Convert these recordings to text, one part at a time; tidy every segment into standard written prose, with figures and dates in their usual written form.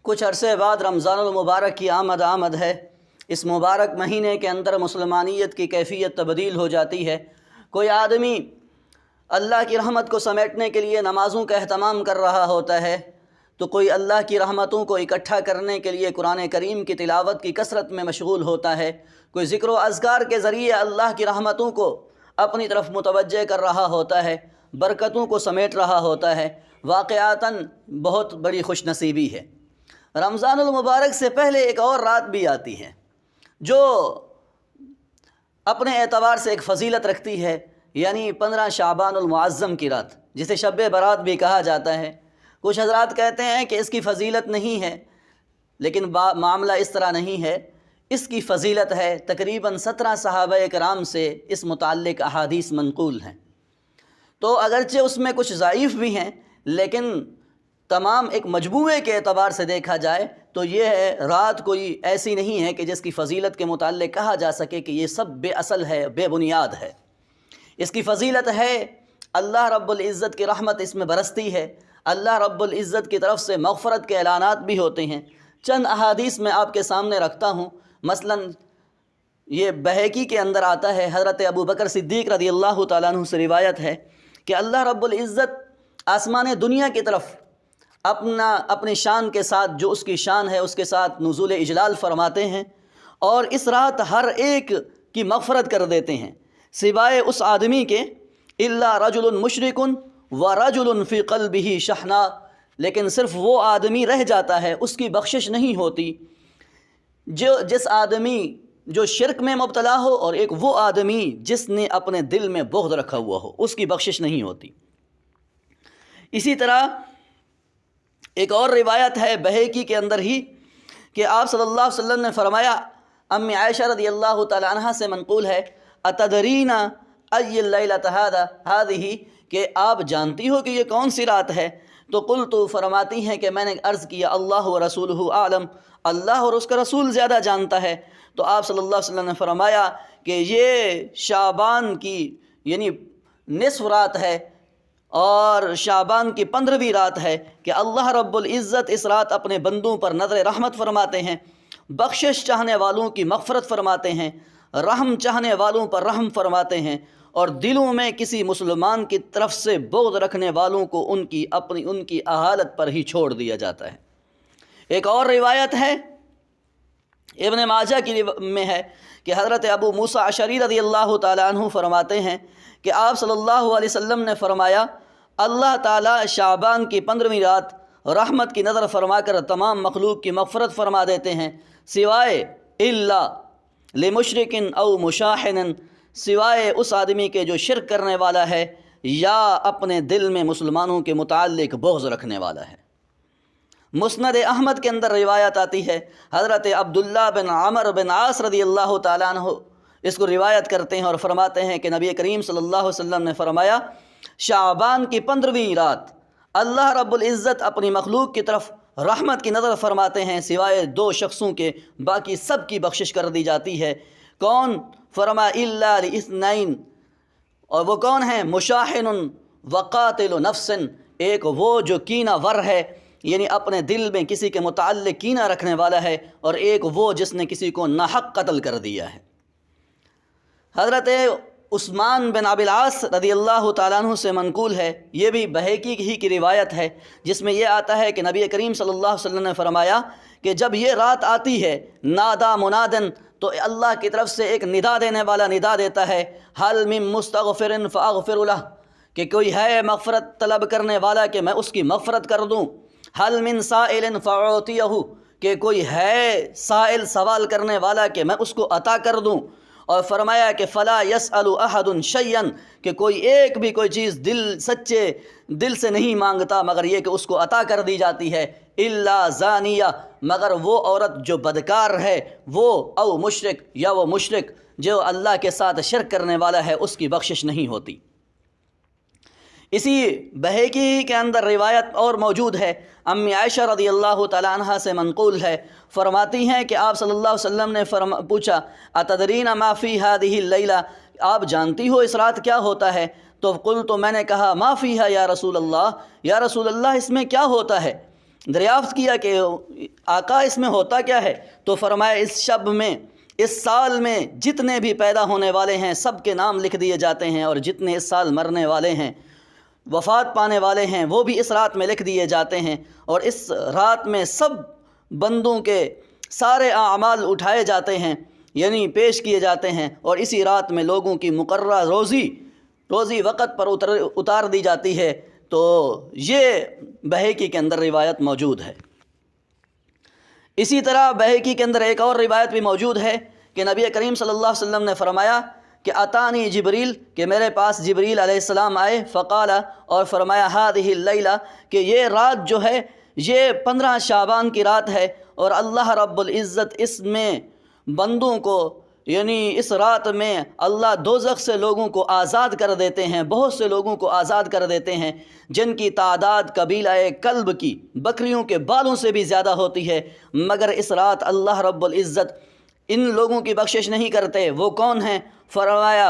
کچھ عرصے بعد رمضان المبارک کی آمد ہے۔ اس مبارک مہینے کے اندر مسلمانیت کی کیفیت تبدیل ہو جاتی ہے۔ کوئی آدمی اللہ کی رحمت کو سمیٹنے کے لیے نمازوں کا اہتمام کر رہا ہوتا ہے، تو کوئی اللہ کی رحمتوں کو اکٹھا کرنے کے لیے قرآن کریم کی تلاوت کی کثرت میں مشغول ہوتا ہے، کوئی ذکر و اذکار کے ذریعے اللہ کی رحمتوں کو اپنی طرف متوجہ کر رہا ہوتا ہے، برکتوں کو سمیٹ رہا ہوتا ہے۔ واقعاتاً بہت بڑی خوش نصیبی ہے۔ رمضان المبارک سے پہلے ایک اور رات بھی آتی ہے جو اپنے اعتبار سے ایک فضیلت رکھتی ہے، یعنی 15 شعبان المعظم کی رات، جسے شب برات بھی کہا جاتا ہے۔ کچھ حضرات کہتے ہیں کہ اس کی فضیلت نہیں ہے، لیکن معاملہ اس طرح نہیں ہے۔ اس کی فضیلت ہے۔ تقریباً 17 صحابہ کرام سے اس متعلق احادیث منقول ہیں، تو اگرچہ اس میں کچھ ضعیف بھی ہیں، لیکن تمام ایک مجموعے کے اعتبار سے دیکھا جائے تو یہ رات کوئی ایسی نہیں ہے کہ جس کی فضیلت کے متعلق کہا جا سکے کہ یہ سب بے اصل ہے، بے بنیاد ہے۔ اس کی فضیلت ہے، اللہ رب العزت کی رحمت اس میں برستی ہے، اللہ رب العزت کی طرف سے مغفرت کے اعلانات بھی ہوتے ہیں۔ چند احادیث میں آپ کے سامنے رکھتا ہوں۔ مثلاً یہ بہقی کے اندر آتا ہے، حضرت ابو بکر صدیق رضی اللہ تعالیٰ عنہ سے روایت ہے کہ اللہ رب العزت آسمان دنیا کی طرف اپنی شان کے ساتھ، جو اس کی شان ہے اس کے ساتھ نزول اجلال فرماتے ہیں، اور اس رات ہر ایک کی مغفرت کر دیتے ہیں سوائے اس آدمی کے، الا رجل مشرک ورجل فی قلبہ شحناء، لیکن صرف وہ آدمی رہ جاتا ہے، اس کی بخشش نہیں ہوتی۔ جس آدمی جو شرک میں مبتلا ہو، اور ایک وہ آدمی جس نے اپنے دل میں بغض رکھا ہوا ہو، اس کی بخشش نہیں ہوتی۔ اسی طرح ایک اور روایت ہے بہقی کے اندر ہی کہ آپ صلی اللہ علیہ وسلم نے فرمایا، ام عائشہ رضی اللہ تعالی عنہا سے منقول ہے، اتدرین ای اللیلۃ ہذہ، کہ آپ جانتی ہو کہ یہ کون سی رات ہے؟ تو قلت، فرماتی ہیں کہ میں نے عرض کیا، اللہ و رسولہ اعلم، اللہ اور اس کا رسول زیادہ جانتا ہے۔ تو آپ صلی اللہ علیہ وسلم نے فرمایا کہ یہ شعبان کی یعنی نصف رات ہے، اور شعبان کی 15ویں رات ہے کہ اللہ رب العزت اس رات اپنے بندوں پر نظر رحمت فرماتے ہیں، بخشش چاہنے والوں کی مغفرت فرماتے ہیں، رحم چاہنے والوں پر رحم فرماتے ہیں، اور دلوں میں کسی مسلمان کی طرف سے بغض رکھنے والوں کو ان کی حالت پر ہی چھوڑ دیا جاتا ہے۔ ایک اور روایت ہے ابن ماجہ کی میں ہے کہ حضرت ابو موسیٰ اشعری رضی اللہ تعالیٰ عنہ فرماتے ہیں کہ آپ صلی اللہ علیہ وسلم نے فرمایا، اللہ تعالیٰ شعبان کی 15ویں رات رحمت کی نظر فرما کر تمام مخلوق کی مغفرت فرما دیتے ہیں، سوائے الا لمشرک او مشاحن، سوائے اس آدمی کے جو شرک کرنے والا ہے یا اپنے دل میں مسلمانوں کے متعلق بغض رکھنے والا ہے۔ مسند احمد کے اندر روایت آتی ہے، حضرت عبداللہ بن عمر بن عاص رضی اللہ تعالیٰ عنہ اس کو روایت کرتے ہیں اور فرماتے ہیں کہ نبی کریم صلی اللہ علیہ وسلم نے فرمایا، شعبان کی 15ویں رات اللہ رب العزت اپنی مخلوق کی طرف رحمت کی نظر فرماتے ہیں سوائے 2 شخصوں کے، باقی سب کی بخشش کر دی جاتی ہے۔ کون؟ فرما الا لاثنین، اور وہ کون ہیں؟ مشاحن وقاتل نفس، ایک وہ جو کینہ ور ہے، یعنی اپنے دل میں کسی کے متعلق کینہ رکھنے والا ہے، اور ایک وہ جس نے کسی کو ناحق قتل کر دیا ہے۔ حضرت عثمان بن ابی العاص رضی اللہ تعالیٰ عنہ سے منقول ہے، یہ بھی بہقی ہی کی روایت ہے، جس میں یہ آتا ہے کہ نبی کریم صلی اللہ علیہ وسلم نے فرمایا کہ جب یہ رات آتی ہے، نادا منادن، تو اللہ کی طرف سے ایک ندا دینے والا ندا دیتا ہے، حل من مستغفر فاغفر لہ، کہ کوئی ہے مغفرت طلب کرنے والا کہ میں اس کی مغفرت کر دوں، حل من سائل فاعطیہ، کہ کوئی ہے سائل سوال کرنے والا کہ میں اس کو عطا کر دوں، اور فرمایا کہ فلا یسأل احد شیئا، کہ کوئی ایک بھی کوئی چیز سچے دل سے نہیں مانگتا مگر یہ کہ اس کو عطا کر دی جاتی ہے، الا زانیہ، مگر وہ عورت جو بدکار ہے، وہ او مشرک، یا وہ مشرک جو اللہ کے ساتھ شرک کرنے والا ہے، اس کی بخشش نہیں ہوتی۔ اسی بہقی کے اندر روایت اور موجود ہے، امی عائشہ رضی اللہ تعالیٰ عنہا سے منقول ہے، فرماتی ہیں کہ آپ صلی اللہ علیہ وسلم نے پوچھا، اتدرین ما فی ہذہ اللیلہ، آپ جانتی ہو اس رات کیا ہوتا ہے؟ تو قلت، میں نے کہا، ما فیہا یا رسول اللہ، یا رسول اللہ اس میں کیا ہوتا ہے؟ دریافت کیا کہ آقا اس میں ہوتا کیا ہے؟ تو فرمایا اس شب میں، اس سال میں جتنے بھی پیدا ہونے والے ہیں سب کے نام لکھ دیے جاتے ہیں، اور جتنے اس سال مرنے والے ہیں، وفات پانے والے ہیں، وہ بھی اس رات میں لکھ دیے جاتے ہیں، اور اس رات میں سب بندوں کے سارے اعمال اٹھائے جاتے ہیں، یعنی پیش کیے جاتے ہیں، اور اسی رات میں لوگوں کی مقررہ روزی وقت پر اتار دی جاتی ہے۔ تو یہ بہیقی کے اندر روایت موجود ہے۔ اسی طرح بہیقی کے اندر ایک اور روایت بھی موجود ہے کہ نبی کریم صلی اللہ علیہ وسلم نے فرمایا کہ اتانی جبریل، کہ میرے پاس جبریل علیہ السلام آئے، فقال، اور فرمایا هذه اللیلہ، کہ یہ رات جو ہے یہ 15 شعبان کی رات ہے، اور اللہ رب العزت اس میں بندوں کو، یعنی اس رات میں اللہ دوزخ سے لوگوں کو آزاد کر دیتے ہیں، بہت سے لوگوں کو آزاد کر دیتے ہیں جن کی تعداد قبیلہ کلب کی بکریوں کے بالوں سے بھی زیادہ ہوتی ہے، مگر اس رات اللہ رب العزت ان لوگوں کی بخشش نہیں کرتے۔ وہ کون ہیں؟ فرمایا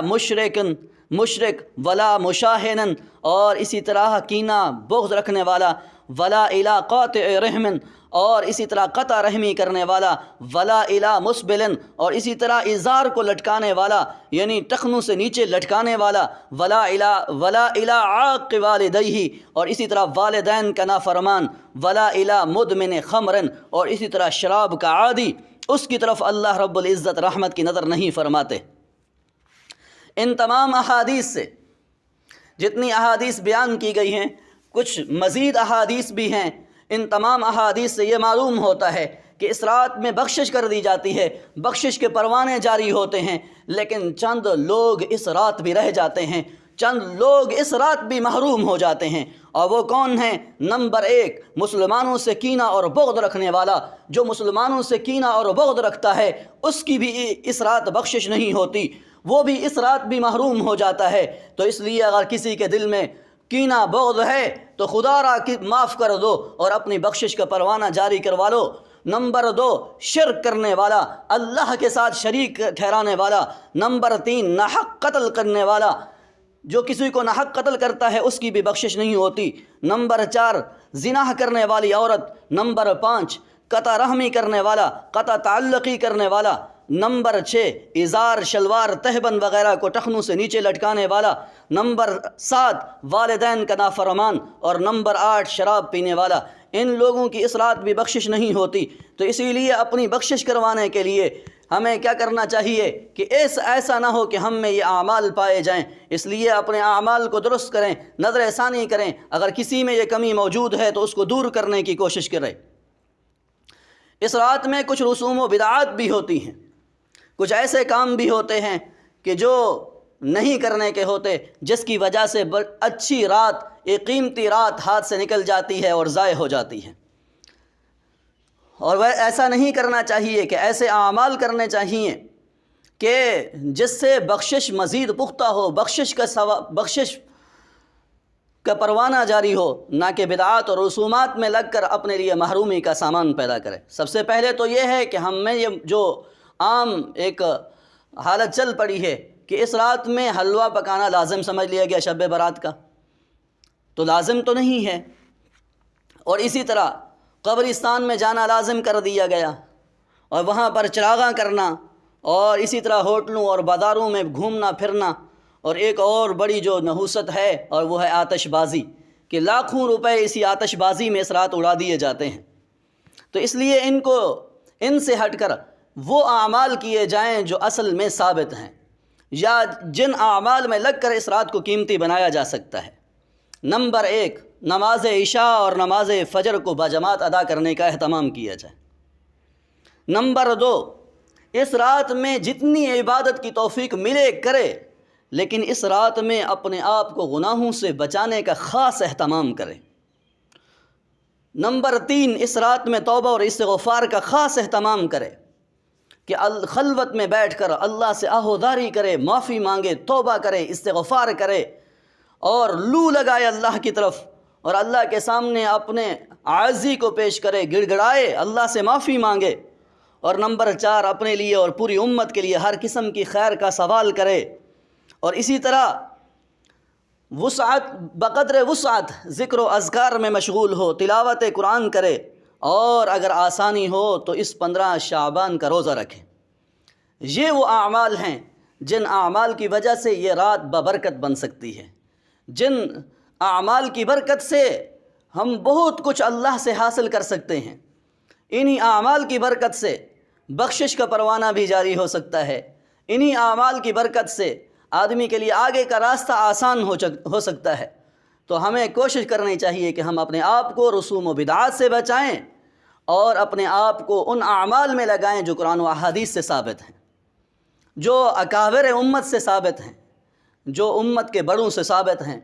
مشرک ولا مشاہن، اور اسی طرح کینہ بغض رکھنے والا، ولا الی قاطع رحم، اور اسی طرح قطع رحمی کرنے والا، ولا الی مسبل، اور اسی طرح ازار کو لٹکانے والا، یعنی ٹخنوں سے نیچے لٹکانے والا، ولا الی عاق والدیہ، اور اسی طرح والدین کا نافرمان، ولا الی مدمن خمر، اور اسی طرح شراب کا عادی، اس کی طرف اللہ رب العزت رحمت کی نظر نہیں فرماتے۔ ان تمام احادیث سے، جتنی احادیث بیان کی گئی ہیں، کچھ مزید احادیث بھی ہیں، ان تمام احادیث سے یہ معلوم ہوتا ہے کہ اس رات میں بخشش کر دی جاتی ہے، بخشش کے پروانے جاری ہوتے ہیں، لیکن چند لوگ اس رات بھی رہ جاتے ہیں، چند لوگ اس رات بھی محروم ہو جاتے ہیں، اور وہ کون ہیں؟ نمبر 1، مسلمانوں سے کینہ اور بغض رکھنے والا۔ جو مسلمانوں سے کینہ اور بغض رکھتا ہے اس کی بھی اس رات بخشش نہیں ہوتی، وہ بھی اس رات بھی محروم ہو جاتا ہے۔ تو اس لیے اگر کسی کے دل میں کینہ بغض ہے تو خدا را معاف کر دو اور اپنی بخشش کا پروانہ جاری کروا لو۔ نمبر 2، شرک کرنے والا، اللہ کے ساتھ شریک ٹھہرانے والا۔ نمبر 3، ناحق قتل کرنے والا، جو کسی کو ناحق قتل کرتا ہے اس کی بھی بخشش نہیں ہوتی۔ نمبر 4، زنا کرنے والی عورت۔ نمبر 5، قطع رحمی کرنے والا، قطع تعلقی کرنے والا۔ نمبر 6، ازار، شلوار، تہبند وغیرہ کو ٹخنوں سے نیچے لٹکانے والا۔ نمبر 7، والدین کا نافرمان، اور نمبر 8، شراب پینے والا۔ ان لوگوں کی اس رات بھی بخشش نہیں ہوتی۔ تو اسی لیے اپنی بخشش کروانے کے لیے ہمیں کیا کرنا چاہیے کہ ایسا نہ ہو کہ ہم میں یہ اعمال پائے جائیں، اس لیے اپنے اعمال کو درست کریں، نظر ثانی کریں، اگر کسی میں یہ کمی موجود ہے تو اس کو دور کرنے کی کوشش کریں۔ اس رات میں کچھ رسوم و بدعات بھی ہوتی ہیں، کچھ ایسے کام بھی ہوتے ہیں کہ جو نہیں کرنے کے ہوتے، جس کی وجہ سے اچھی رات، ایک قیمتی رات ہاتھ سے نکل جاتی ہے اور ضائع ہو جاتی ہے۔ اور وہ ایسا نہیں کرنا چاہیے، کہ ایسے اعمال کرنے چاہیے کہ جس سے بخشش مزید پختہ ہو، بخشش کا پروانہ جاری ہو، نہ کہ بدعات اور رسومات میں لگ کر اپنے لیے محرومی کا سامان پیدا کرے۔ سب سے پہلے تو یہ ہے کہ ہم میں یہ جو عام ایک حالت چل پڑی ہے کہ اس رات میں حلوہ پکانا لازم سمجھ لیا گیا شب برات کا، تو لازم تو نہیں ہے۔ اور اسی طرح قبرستان میں جانا لازم کر دیا گیا، اور وہاں پر چراغاں کرنا، اور اسی طرح ہوٹلوں اور بازاروں میں گھومنا پھرنا، اور ایک اور بڑی جو نحوست ہے اور وہ ہے آتش بازی، کہ لاکھوں روپے اسی آتش بازی میں اس رات اڑا دیے جاتے ہیں۔ تو اس لیے ان سے ہٹ کر وہ اعمال کیے جائیں جو اصل میں ثابت ہیں، یا جن اعمال میں لگ کر اس رات کو قیمتی بنایا جا سکتا ہے۔ نمبر 1، نماز عشاء اور نماز فجر کو باجماعت ادا کرنے کا اہتمام کیا جائے۔ نمبر 2، اس رات میں جتنی عبادت کی توفیق ملے کرے، لیکن اس رات میں اپنے آپ کو گناہوں سے بچانے کا خاص اہتمام کرے۔ نمبر 3، اس رات میں توبہ اور استغفار کا خاص اہتمام کرے، کہ خلوت میں بیٹھ کر اللہ سے آہوداری کرے، معافی مانگے، توبہ کرے، استغفار کرے، اور لو لگائے اللہ کی طرف، اور اللہ کے سامنے اپنے عاجزی کو پیش کرے، گڑ گڑائے، اللہ سے معافی مانگے۔ اور نمبر 4، اپنے لیے اور پوری امت کے لیے ہر قسم کی خیر کا سوال کرے، اور اسی طرح وسعت بقدر وسعت ذکر و اذکار میں مشغول ہو، تلاوت قرآن کرے، اور اگر آسانی ہو تو اس 15 شعبان کا روزہ رکھیں۔ یہ وہ اعمال ہیں جن اعمال کی وجہ سے یہ رات ببرکت بن سکتی ہے، جن اعمال کی برکت سے ہم بہت کچھ اللہ سے حاصل کر سکتے ہیں۔ انہی اعمال کی برکت سے بخشش کا پروانہ بھی جاری ہو سکتا ہے، انہی اعمال کی برکت سے آدمی کے لیے آگے کا راستہ آسان ہو سکتا ہے۔ تو ہمیں کوشش کرنی چاہیے کہ ہم اپنے آپ کو رسوم و بدعات سے بچائیں اور اپنے آپ کو ان اعمال میں لگائیں جو قرآن و احادیث سے ثابت ہیں، جو اکابر امت سے ثابت ہیں، جو امت کے بڑوں سے ثابت ہیں۔